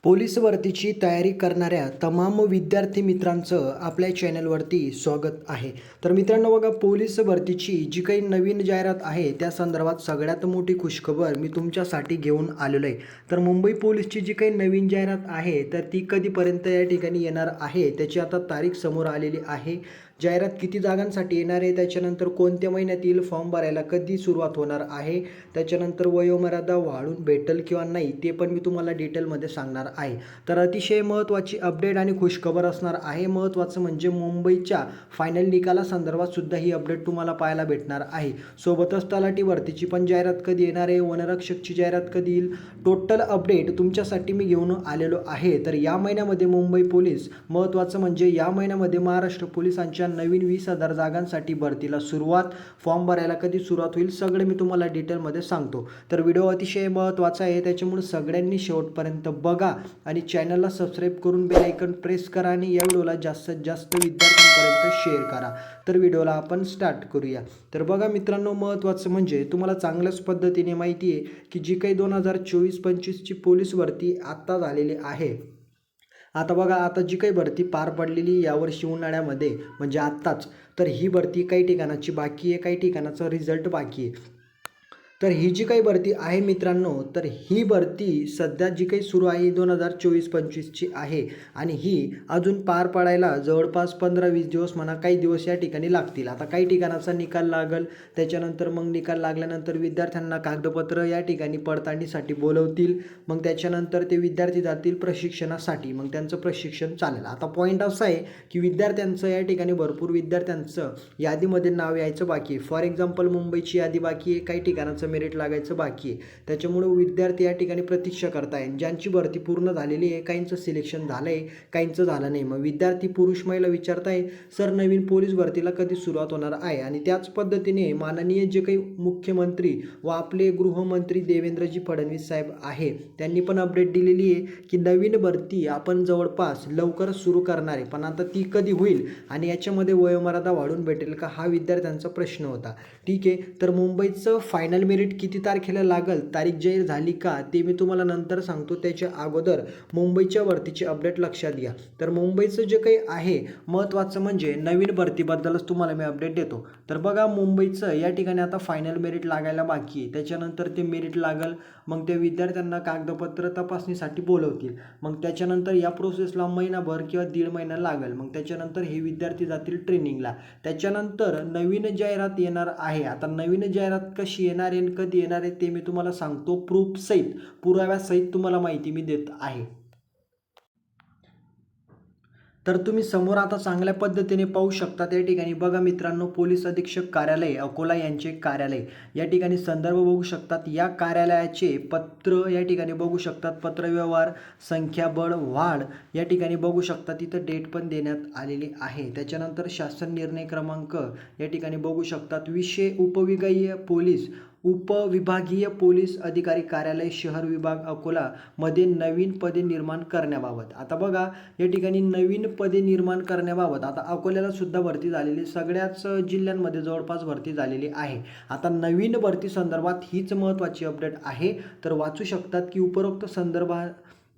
Police भरतीची तयारी करणाऱ्या तमाम विद्यार्थी मित्रांचं आपल्या चॅनलवरती स्वागत आहे. तर मित्रांनो बघा, पोलीस भरतीची जी काही नवीन जाहिरात आहे त्या संदर्भात सगळ्यात मोठी खुशखबर मी तुमच्यासाठी घेऊन आलेलो आहे. तर मुंबई पोलीसची जी काही नवीन जाहिरात आहे तर ती कधीपर्यंत या ठिकाणी येणार आहे त्याची आता तारीख समोर आलेली आहे. जाहिरात किती जागांसाठी येणार आहे, त्याच्यानंतर कोणत्या महिन्यात येईल, फॉर्म भरायला कधी सुरुवात होणार आहे, त्याच्यानंतर वयोमर्यादा वाढून भेटेल किंवा नाही ते पण मी तुम्हाला डिटेलमध्ये सांगणार आहे. तर अतिशय महत्त्वाची अपडेट आणि खुशखबर असणार आहे. महत्त्वाचं म्हणजे मुंबईच्या फायनल निकालासंदर्भात सुद्धा ही अपडेट तुम्हाला पाहायला भेटणार आहे. सोबतच तलाठी भरतीची पण जाहिरात कधी येणार आहे, वनरक्षकची जाहिरात कधी येईल, टोटल अपडेट तुमच्यासाठी मी घेऊन आलेलो आहे. तर या महिन्यामध्ये मुंबई पोलीस, महत्त्वाचं म्हणजे या महिन्यामध्ये महाराष्ट्र पोलिसांच्या नवीन 20,000 जागांसाठी भरतीला सुरुवात, फॉर्म भरायला कधी सुरुवात होईल सगळे मी तुम्हाला डिटेलमध्ये सांगतो. तर व्हिडिओ अतिशय महत्त्वाचा आहे, त्याच्यामुळे सगळ्यांनी शेवटपर्यंत बघा आणि चॅनलला सबस्क्राईब करून बेल आयकॉन प्रेस करा आणि या व्हिडिओला जास्तीत जास्त विद्यार्थ्यांपर्यंत शेअर करा. तर व्हिडिओला आपण स्टार्ट करूया. तर बघा मित्रांनो, महत्त्वाचं म्हणजे तुम्हाला चांगल्याच पद्धतीने माहिती आहे की जी काही 2024-25ची पोलीस भरती आत्ता झालेली आहे. आता बघा, आता जी काही भरती पार पडलेली यावर्षी उन्हाळ्यामध्ये म्हणजे आत्ताच, तर ही भरती काही ठिकाणाची बाकी आहे, काही ठिकाणाचा रिझल्ट बाकी आहे. तर ही जी काही भरती आहे मित्रांनो, तर ही भरती सध्या जी काही सुरू आहे 2024-25ची आहे आणि ही अजून पार पडायला जवळपास 15-20 दिवस म्हणा, काही दिवस या ठिकाणी लागतील. आता काही ठिकाणाचा निकाल लागेल, त्याच्यानंतर मग निकाल लागल्यानंतर विद्यार्थ्यांना कागदपत्र या ठिकाणी पडताळणीसाठी बोलवतील. मग त्याच्यानंतर ते विद्यार्थी जातील प्रशिक्षणासाठी, मग त्यांचं प्रशिक्षण चालेल. आता पॉईंट असा आहे की विद्यार्थ्यांचं या ठिकाणी भरपूर विद्यार्थ्यांचं यादीमध्ये नाव यायचं बाकी आहे. फॉर एक्झाम्पल मुंबईची यादी बाकी आहे, काही ठिकाणाचं मेरिट लागायचं बाकी आहे. त्याच्यामुळे विद्यार्थी या ठिकाणी प्रतीक्षा करताय. ज्यांची भरती पूर्ण झालेली आहे, काहींचं सिलेक्शन झालं आहे, काहींचं झालं नाही. मग विद्यार्थी पुरुष महिला विचारताय, सर नवीन पोलीस भरतीला कधी सुरुवात होणार आहे. आणि त्याच पद्धतीने माननीय जे काही मुख्यमंत्री व आपले गृहमंत्री देवेंद्रजी फडणवीस साहेब आहे त्यांनी पण अपडेट दिलेली आहे की नवीन भरती आपण जवळपास लवकरच सुरू करणार आहे. पण आता ती कधी होईल आणि याच्यामध्ये वयोमर्यादा वाढून भेटेल का, हा विद्यार्थ्यांचा प्रश्न होता. ठीक आहे, तर मुंबईचं फायनल मेरिट किती तारखेला लागल, तारीख जाहीर झाली का ते मी तुम्हाला नंतर सांगतो. त्याच्या अगोदर मुंबईच्या भरतीची अपडेट लक्षात घ्या. तर मुंबईचं जे काही आहे महत्त्वाचं म्हणजे नवीन भरतीबद्दलच तुम्हाला मी अपडेट देतो. तर बघा, मुंबईचं या ठिकाणी आता फायनल मेरिट लागायला बाकी आहे. त्याच्यानंतर ते मेरिट लागल, मग त्या विद्यार्थ्यांना कागदपत्र तपासणीसाठी बोलवतील. मग त्याच्यानंतर या प्रोसेसला महिनाभर किंवा 1.5 महिना लागेल. मग त्याच्यानंतर हे विद्यार्थी जातील ट्रेनिंगला. त्याच्यानंतर नवीन जाहिरात येणार आहे. आता नवीन जाहिरात कशी येणार आहे, कधी येणार आहे ते मी तुम्हाला सांगतो. प्रूफ सहित, पुराव्यासहित तुम्हाला माहिती मी देत आहे. तर तुम्ही समोर आता चांगल्या पद्धतीने पाहू शकता. त्या ठिकाणी बघा मित्रांनो, पोलीस अधीक्षक कार्यालय अकोला यांचे कार्यालय या ठिकाणी संदर्भ बघू शकतात. या कार्यालयाचे पत्र या ठिकाणी बघू शकतात. पत्रव्यवहार, संख्याबळ वाढ या ठिकाणी बघू शकतात. तिथं डेट पण देण्यात आलेली आहे. त्याच्यानंतर शासन निर्णय क्रमांक या ठिकाणी बघू शकतात. विषय उपविभागीय पोलीस अधिकारी कार्यालय शहर विभाग अकोला मध्ये नवीन पदे निर्माण करण्याबाबत. आता बघा, या ठिकाणी नवीन पदे निर्माण करण्याबाबत आता अकोल्याला सुद्धा भरती झालेली, सगळ्याच जिल्ह्यांमध्ये जवळपास भरती झालेली आहे. आता नवीन भरती संदर्भात हीच महत्त्वाची अपडेट आहे. तर वाचू शकतात की उपरोक्त संदर्भात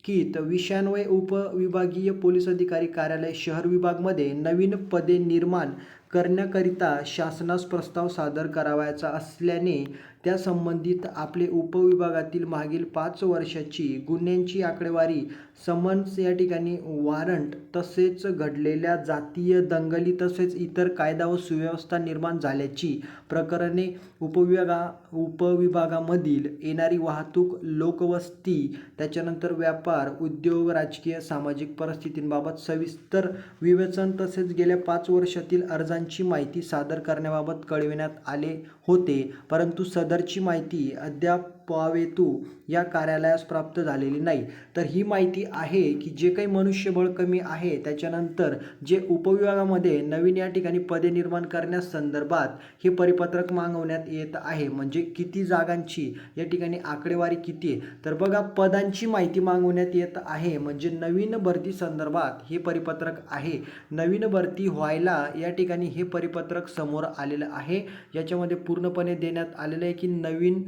की विषयान्वये उपविभागीय पोलीस अधिकारी कार्यालय शहर विभागमध्ये नवीन पदे निर्माण करण्याकरिता शासनास प्रस्ताव सादर करावयाचा असल्याने त्या संबंधित आपले उपविभागातील मागील 5 वर्षाची गुन्ह्यांची आकडेवारी, समन्स या ठिकाणी वॉरंट, तसेच घडलेल्या जातीय दंगली तसेच इतर कायदा व सुव्यवस्था निर्माण झाल्याची प्रकरणे, उपविभागामधील येणारी वाहतूक, लोकवस्ती, त्याच्यानंतर व्यापार, उद्योग, राजकीय सामाजिक परिस्थितींबाबत सविस्तर विवेचन तसेच गेल्या 5 वर्षातील अर्जांची माहिती सादर करण्याबाबत कळविण्यात आले होते. परंतु सदरची माहिती अद्यापवेतू या कार्यालयास प्राप्त झालेली नाही. तर ही माहिती आहे की जे काही मनुष्यबळ कमी आहे, त्याच्यानंतर जे उपविभागामध्ये नवीन या ठिकाणी पदे निर्माण करण्यासंदर्भात हे परिपत्रक मागवण्यात येत आहे. म्हणजे किती जागांची या ठिकाणी आकडेवारी किती आहे, तर बघा पदांची माहिती मागवण्यात येत आहे. म्हणजे नवीन भरती संदर्भात हे परिपत्रक आहे. नवीन भरती व्हायला या ठिकाणी हे परिपत्रक समोर आलेलं आहे. याच्यामध्ये पूर्णपणे देण्यात आलेलं आहे की नवीन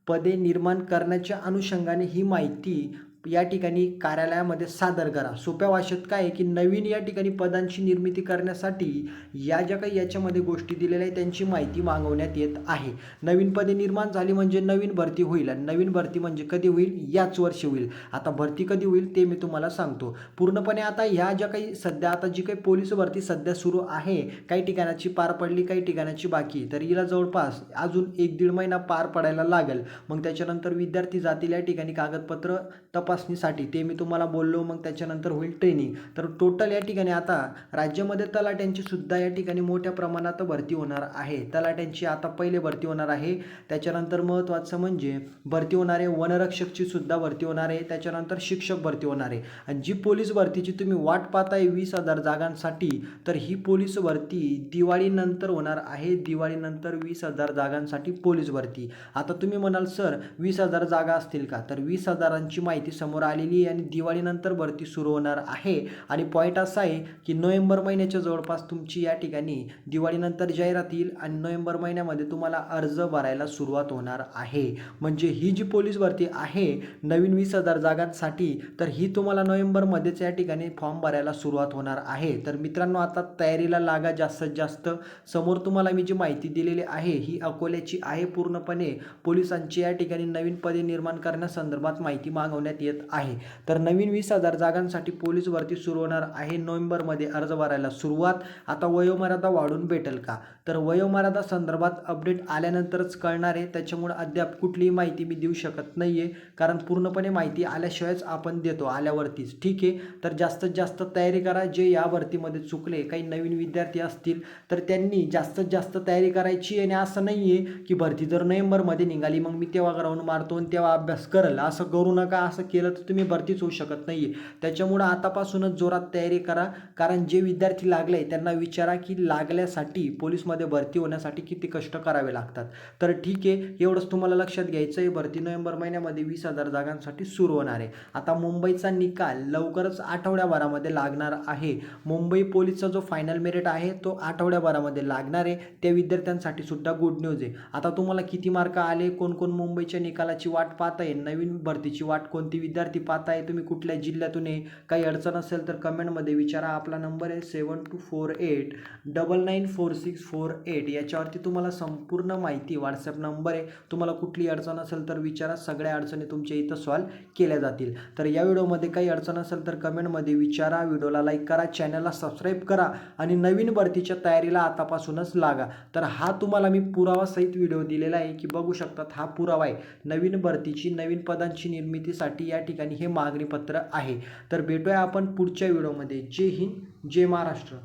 पदे निर्माण करण्याच्या अनुषंगाने ही माहिती या ठिकाणी कार्यालयामध्ये सादर करा. सोप्या भाषेत काय आहे की नवीन या ठिकाणी पदांची निर्मिती करण्यासाठी या ज्या काही याच्यामध्ये गोष्टी दिलेल्या आहेत त्यांची माहिती मागवण्यात येत आहे. नवीन पदे निर्माण झाली म्हणजे नवीन भरती होईल आणि नवीन भरती म्हणजे कधी होईल, याच वर्षी होईल. आता भरती कधी होईल ते मी तुम्हाला सांगतो. पूर्णपणे आता ह्या ज्या काही सध्या आता जी काही पोलीस भरती सध्या सुरू आहे, काही ठिकाणाची पार पडली, काही ठिकाणाची बाकी, तर हिला जवळपास अजून 1-1.5 महिना पार पडायला लागेल. मग त्याच्यानंतर विद्यार्थी जातील या ठिकाणी कागदपत्र तपासणीसाठी, ते मी तुम्हाला बोललो. मग त्याच्यानंतर होईल ट्रेनिंग. तर टोटल या ठिकाणी आता राज्यामध्ये तलाट्यांची सुद्धा या ठिकाणी मोठ्या प्रमाणात भरती होणार आहे. तलाट्यांची आता पहिले भरती होणार आहे. त्याच्यानंतर महत्त्वाचं म्हणजे भरती होणार आहे वनरक्षकची सुद्धा भरती होणार आहे. त्याच्यानंतर शिक्षक भरती होणार आहे. आणि जी पोलीस भरतीची तुम्ही वाट पाहताय 20,000 जागांसाठी, तर ही पोलीस भरती दिवाळीनंतर होणार आहे. दिवाळीनंतर 20,000 जागांसाठी पोलीस भरती. आता तुम्ही म्हणाल सर 20,000 जागा असतील का? तर 20,000ची माहिती समोर आलेली आहे आणि दिवाळीनंतर भरती सुरू होणार आहे. आणि पॉईंट असा आहे की नोव्हेंबर महिन्याच्या जवळपास तुमची या ठिकाणी दिवाळीनंतर जाहिरात येईल आणि नोव्हेंबर महिन्यामध्ये तुम्हाला अर्ज भरायला सुरुवात होणार आहे. म्हणजे ही जी पोलीस भरती आहे नवीन 20,000 जागांसाठी, तर ही तुम्हाला नोव्हेंबरमध्येच या ठिकाणी फॉर्म भरायला सुरुवात होणार आहे. तर मित्रांनो, आता तयारीला लागा जास्तीत जास्त. समोर तुम्हाला मी जी माहिती दिलेली आहे ही अकोल्याची आहे. पूर्णपणे पोलिसांची या ठिकाणी नवीन पदे निर्माण करण्यासंदर्भात माहिती मागवण्यात येत आहे. तर नवीन 20,000 जागांसाठी पोलीस भरती सुरू होणार आहे. नोव्हेंबरमध्ये अर्ज भरायला सुरुवात. आता वयोमर्यादा वाढून भेटेल का? तर वयोमर्यादा संदर्भात अपडेट आल्यानंतरच कळणार आहे. त्याच्यामुळे अद्याप कुठलीही माहिती मी देऊ शकत नाही आहे, कारण पूर्णपणे माहिती आल्याशिवायच आपण देतो, आल्यावरतीच. ठीक आहे. तर जास्तीत जास्त तयारी करा. जे या भरतीमध्ये चुकले, काही नवीन विद्यार्थी असतील तर त्यांनी जास्तीत जास्त तयारी करायची. आणि असं नाही आहे की भरती जर नोव्हेंबरमध्ये निघाली मग मी तेव्हा ग्राउंड मारतो आणि तेव्हा अभ्यास करेल, असं करू नका. असं केलं तर तुम्ही भरतीच होऊ शकत नाही आहे. त्याच्यामुळं आतापासूनच जोरात तयारी करा. कारण जे विद्यार्थी लागले त्यांना विचारा की लागल्यासाठी पोलीसमध्ये भरती होण्यासाठी किती कष्ट करावे लागतात. तर ठीक आहे, एवढंच तुम्हाला लक्षात घ्यायचं आहे. भरती नोव्हेंबर महिन्यामध्ये 20,000 जागांसाठी सुरू होणार आहे. आता मुंबईचा निकाल लवकरच आठवड्याभरामध्ये लागणार आहे. मुंबई पोलीसचा जो फायनल मेरिट आहे तो आठवड्याभरामध्ये लागणार आहे. त्या विद्यार्थ्यांसाठी सुद्धा गुड न्यूज आहे. आता तुम्हाला किती मार्क आले, कोण कोण मुंबईच्या निकालाची वाट पाहताय, नवीन भरतीची वाट कोणती विद्यार्थी पाहताय, तुम्ही कुठल्या जिल्ह्यातून आहे, काही अडचण असेल तर कमेंटमध्ये विचारा. आपला नंबर आहे 7248994648. याच्यावरती तुम्हाला संपूर्ण माहिती, व्हॉट्सअप नंबर आहे. तुम्हाला कुठली अडचण असेल तर विचारा. सगळ्या अडचणी तुमच्या इथं सॉल्व केल्या जातील. तर या व्हिडिओमध्ये काही अडचण असेल तर कमेंटमध्ये विचारा. व्हिडिओला लाईक करा, चॅनलला सबस्क्राईब करा आणि नवीन भरतीच्या तयारीला आतापासूनच लागा. तर हा तुम्हाला मी पुरावा सहित व्हिडिओ दिलेला आहे की बघू शकतात. हा पुरावा आहे नवीन भरतीची, नवीन पदांची निर्मितीसाठी या ठिकाणी हे मागणीपत्र आहे. तर भेटूया आपण पुढच्या व्हिडिओमध्ये. जय हिंद, जय महाराष्ट्र.